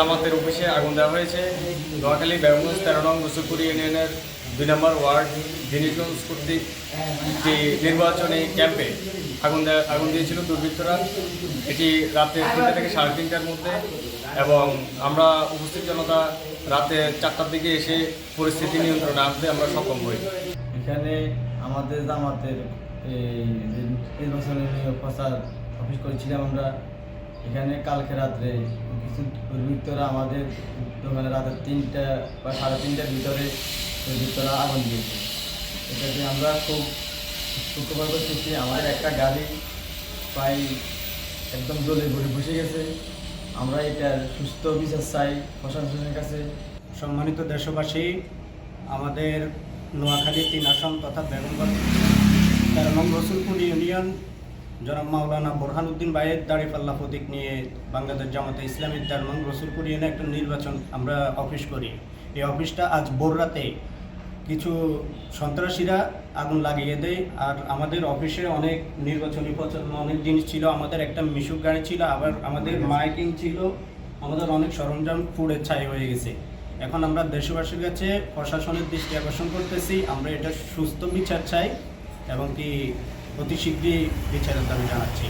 জামাতের অফিসে আগুন দেওয়া হয়েছে। নোয়াখালী বেগমগঞ্জ 13 নং রসুলপুর ইউনিয়নের 2 নম্বর ওয়ার্ড জিনিসগঞ্জ কর্তৃক একটি নির্বাচনী ক্যাম্পে আগুন দিয়েছিল দুর্বৃত্তরা। এটি রাতে 3টা থেকে 3:30টার মধ্যে, এবং আমরা উপস্থিত জনতা রাতে 4টার দিকে এসে পরিস্থিতি নিয়ন্ত্রণে আনতে আমরা সক্ষম হই। এখানে আমাদের জামাতের নির্বাচনী প্রচার অফিস করেছিলাম আমরা। এখানে কালকে রাত্রে কিছু দুর্বৃত্তরা আমাদের দোকানে রাতের 3টা বা 3:30টার ভিতরে দুর্বৃত্তরা আগুন দিয়েছে। এটাতে আমরা খুব দুঃখপ্রকাশ করতেছি। আমাদের একটা গাড়ি প্রায় একদম জ্বলে ঘুরে বসে গেছে। আমরা এটার সুস্থ বিচার চাই প্রশাসনের কাছে। সম্মানিত দেশবাসী, আমাদের নোয়াখালী 3 আসন তথা বেগমগঞ্জ 13 নং রসুলপুর ইউনিয়ন জনাব মাওলানা বোরহানুদ্দিন ভাইয়ের দাঁড়িপাল্লা প্রতীক নিয়ে বাংলাদেশ জামাতে ইসলামীর 13 নং রসুলপুর ইউনিয়নে একটা নির্বাচন আমরা অফিস করি। এই অফিসটা আজ ভোর রাতে কিছু সন্ত্রাসীরা আগুন লাগিয়ে দেয়। আর আমাদের অফিসে অনেক নির্বাচনী অনেক জিনিস ছিল। আমাদের একটা মিশুক গাড়ি ছিল, আবার আমাদের মাইকিং ছিল, আমাদের অনেক সরঞ্জাম পুড়ে ছাই হয়ে গেছে। এখন আমরা দেশবাসীর কাছে প্রশাসনের দৃষ্টি আকর্ষণ করতেছি, আমরা এটা সুস্থ বিচার চাই এবং কি অতি শীঘ্রই বিচারের দাবি জানাচ্ছি।